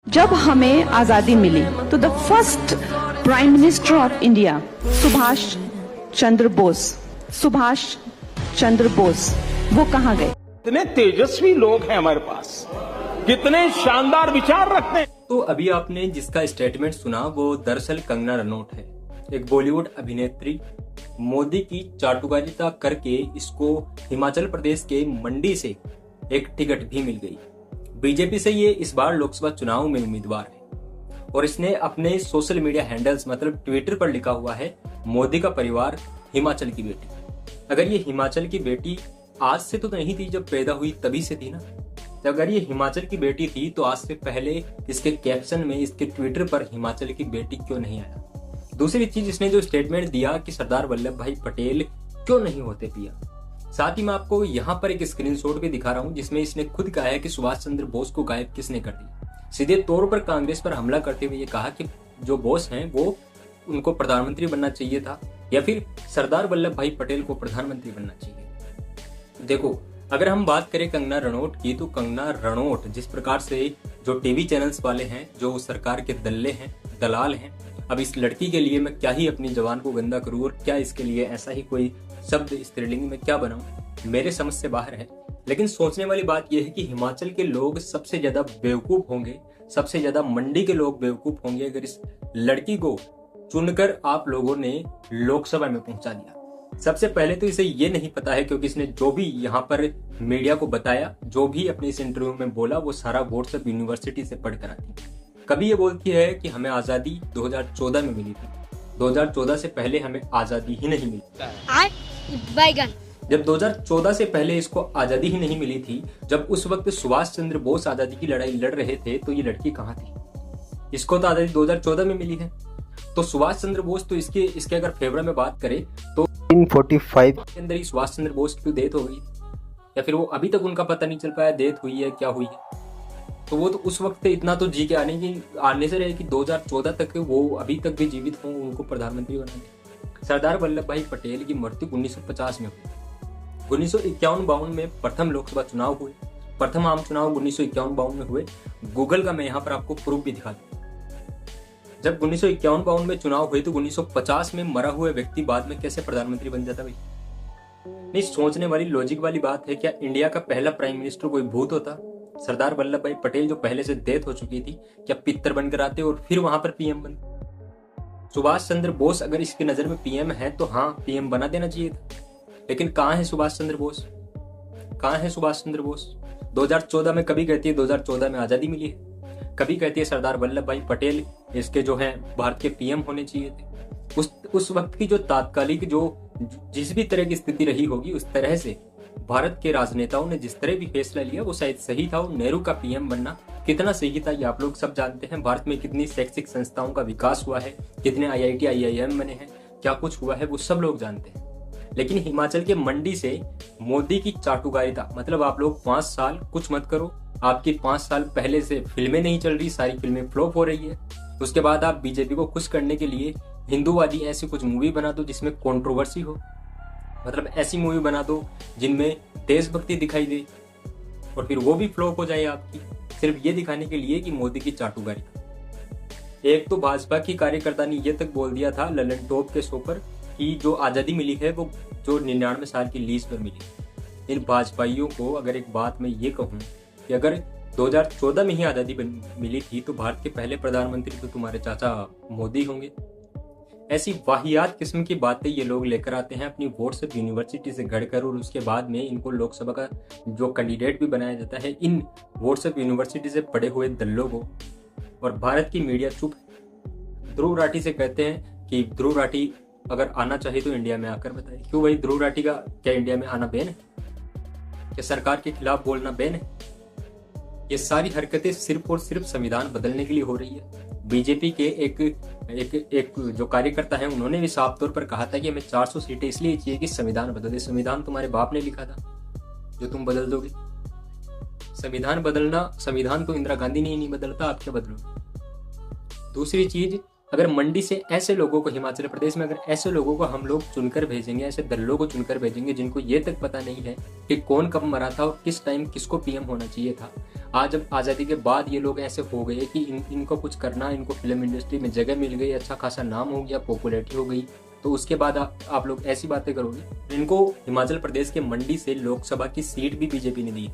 जब हमें आजादी मिली तो the first prime minister of India Subhash Chandra Bose वो कहाँ गए? कितने तेजस्वी लोग हैं हमारे पास, कितने शानदार विचार रखते हैं। तो अभी आपने जिसका स्टेटमेंट सुना वो दरअसल कंगना रनौत है, एक बॉलीवुड अभिनेत्री। मोदी की चाटुकारिता करके इसको हिमाचल प्रदेश के मंडी से एक टिकट भी मिल गई। बीजेपी से ये इस बार लोकसभा चुनाव में उम्मीदवार है और इसने अपने सोशल मीडिया हैंडल्स मतलब ट्विटर पर लिखा हुआ है, मोदी का परिवार हिमाचल की बेटी। अगर ये हिमाचल की बेटी आज से तो नहीं थी, जब पैदा हुई तभी से थी ना। तो अगर ये हिमाचल की बेटी थी तो आज से पहले इसके कैप्शन में, इसके ट्विटर पर हिमाचल की बेटी क्यों नहीं आया? दूसरी चीज, इसने जो स्टेटमेंट दिया कि सरदार वल्लभ भाई पटेल क्यों नहीं होते पीएम। साथ ही मैं आपको यहाँ पर एक स्क्रीनशॉट भी दिखा रहा हूँ जिसमें इसने खुद कहा है कि सुभाष चंद्र बोस को गायब किसने कर दिया। सीधे तौर पर कांग्रेस पर हमला करते हुए ये कहा कि जो बोस हैं वो उनको प्रधानमंत्री बनना चाहिए था या फिर सरदार वल्लभ भाई पटेल को प्रधानमंत्री बनना चाहिए। देखो, अगर हम बात करें कंगना रनौत की, तो कंगना रनौत जिस प्रकार से जो टीवी चैनल्स वाले हैं, जो सरकार के दल्ले हैं, दलाल हैं, अब इस लड़की के लिए मैं क्या ही अपनी जवान को गंदा करूं और क्या इसके लिए ऐसा ही कोई शब्द स्त्रीलिंग में क्या बनाऊं, मेरे समझ से बाहर है। लेकिन सोचने वाली बात यह है कि हिमाचल के लोग सबसे ज्यादा बेवकूफ होंगे, सबसे ज्यादा मंडी के लोग बेवकूफ होंगे अगर इस लड़की को चुनकर आप लोगों ने लोकसभा में पहुंचा दिया। सबसे पहले तो इसे ये नहीं पता है, क्योंकि इसने जो भी यहाँ पर मीडिया को बताया, जो भी अपने इस इंटरव्यू में बोला, वो सारा व्हाट्सएप यूनिवर्सिटी से पढ़ कर आती। कभी ये बोलती है कि हमें आजादी 2014 में मिली थी, 2014 से पहले हमें आजादी ही नहीं मिली। जब 2014 से पहले इसको आजादी ही नहीं मिली थी, जब उस वक्त सुभाष चंद्र बोस आजादी की लड़ाई लड़ रहे थे, तो ये लड़की कहाँ थी? इसको तो आजादी 2014 में मिली है। तो सुभाष चंद्र बोस तो इसके अगर फेवर में बात करें तो 1945 के अंदर ही सुभाष चंद्र बोस की डेथ हो गई, या फिर वो अभी तक उनका पता नहीं चल पाया डेथ हुई है क्या हुई है। तो वो तो उस वक्त इतना तो जी के आने से रहे कि 2014 तक वो अभी तक भी जीवित हों, उनको प्रधानमंत्री बनाने। सरदार वल्लभ भाई पटेल की मृत्यु 1950 में हुई। 1951-52 में प्रथम लोकसभा चुनाव हुए, प्रथम आम चुनाव 1951-52 में हुए। गूगल का मैं यहाँ पर आपको प्रूफ भी दिखा दूं। जब 1951-52 में चुनाव हुए तो 1950 में मरा हुआ व्यक्ति बाद में कैसे प्रधानमंत्री बन जाता भाई? नहीं, सोचने वाली लॉजिक वाली बात है। क्या इंडिया का पहला प्राइम मिनिस्टर कोई भूत होता? सरदार वल्लभ भाई पटेल जो पहले से डेथ हो चुकी थी, क्या पितर बनकर आते और फिर वहां पर पीएम बन? सुभाष चंद्र बोस अगर इसकी नजर में पीएम है तो हाँ, पीएम बना देना चाहिए था। लेकिन कहाँ है सुभाष चंद्र बोस? कहाँ है सुभाष चंद्र बोस? 2014 में कभी कहती है 2014 में आजादी मिली है, कभी कहती है सरदार वल्लभ भाई पटेल इसके जो है भारत के पीएम होने चाहिए थे। उस वक्त की जो तात्कालिक जो जिस भी तरह की स्थिति रही होगी, उस तरह से भारत के राजनेताओं ने जिस तरह भी फैसला लिया वो शायद सही था। और नेहरू का पीएम बनना कितना सही था ये आप लोग सब जानते हैं। भारत में कितनी शैक्षिक संस्थाओं का विकास हुआ है, कितने IIT IIM बने हैं, क्या कुछ हुआ है, वो सब लोग जानते हैं। लेकिन हिमाचल के मंडी से मोदी की चाटुकारिता, मतलब आप लोग 5 साल कुछ मत करो, आपकी 5 साल पहले से फिल्में नहीं चल रही, सारी फिल्में फ्लॉप हो रही है। उसके बाद आप बीजेपी को खुश करने के लिए हिंदूवादी ऐसी कुछ मूवी बना दो जिसमें कंट्रोवर्सी हो, मतलब ऐसी मूवी बना दो जिनमें देशभक्ति दिखाई दे, और फिर वो भी फ्लॉप हो जाए आपकी, सिर्फ ये दिखाने के लिए कि मोदी की चाटुकारिता। एक तो भाजपा की कार्यकर्ता ने ये तक बोल दिया था ललन टॉप के शो पर कि जो आजादी मिली है वो जो 99 साल की लीज पर मिली। इन भाजपाइयों को अगर एक बात मैं ये कहूँ कि अगर 2014 में ही आजादी मिली थी तो भारत के पहले प्रधानमंत्री तो तुम्हारे चाचा मोदी होंगे। ऐसी वाहियात किस्म की बातें ये लोग लेकर आते हैं अपनी व्हाट्सएप यूनिवर्सिटी से गढ़कर, और उसके बाद में इनको लोकसभा का जो कैंडिडेट भी बनाया जाता है इन व्हाट्सएप यूनिवर्सिटी से पढ़े हुए दल्लों को। और भारत की मीडिया चुप है। ध्रुव राठी से कहते हैं कि ध्रुव राठी अगर आना चाहे तो इंडिया में आकर बताए। क्यों भाई, ध्रुव राठी का क्या इंडिया में आना बैन है? क्या सरकार के खिलाफ बोलना बैन है? ये सारी हरकतें सिर्फ और सिर्फ संविधान बदलने के लिए हो रही है। बीजेपी के एक जो कार्यकर्ता है उन्होंने भी साफ तौर पर कहा था कि हमें 400 सीटें इसलिए चाहिए कि संविधान बदल दे। संविधान तुम्हारे बाप ने लिखा था जो तुम बदल दोगे? संविधान बदलना, संविधान तो इंदिरा गांधी ने नहीं बदलता, आप क्या बदलोगे? दूसरी चीज, अगर मंडी से ऐसे लोगों को, हिमाचल प्रदेश में अगर ऐसे लोगों को हम लोग चुनकर भेजेंगे, ऐसे दल्लों को चुनकर भेजेंगे जिनको ये तक पता नहीं है कि कौन कब मरा था और किस टाइम किसको पीएम होना चाहिए था, आज अब आज़ादी के बाद ये लोग ऐसे हो गए कि इनको कुछ करना, इनको फिल्म इंडस्ट्री में जगह मिल गई, अच्छा खासा नाम हो गया, पॉपुलैरिटी हो गई, तो उसके बाद आप लोग ऐसी बातें करोगे। इनको हिमाचल प्रदेश के मंडी से लोकसभा की सीट भी बीजेपी ने दी।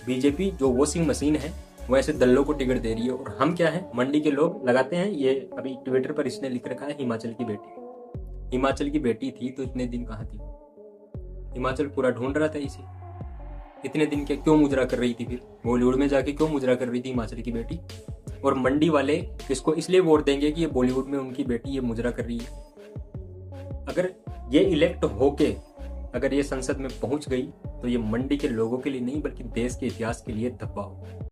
बीजेपी जो वॉशिंग मशीन है वो ऐसे दल्लों को टिकट दे रही है, और हम क्या है, मंडी के लोग लगाते हैं। ये अभी ट्विटर पर इसने लिख रखा है हिमाचल की बेटी। हिमाचल की बेटी थी तो इतने दिन कहाँ थी? हिमाचल पूरा ढूंढ रहा था इसे। इतने दिन क्या क्यों मुजरा कर रही थी? फिर बॉलीवुड में जाके क्यों मुजरा कर रही थी हिमाचल की बेटी? और मंडी वाले इसको इसलिए वोट देंगे कि ये बॉलीवुड में उनकी बेटी ये मुजरा कर रही है। अगर ये इलेक्ट होके अगर ये संसद में पहुंच गई तो ये मंडी के लोगों के लिए नहीं बल्कि देश के इतिहास के लिए धब्बा होगा।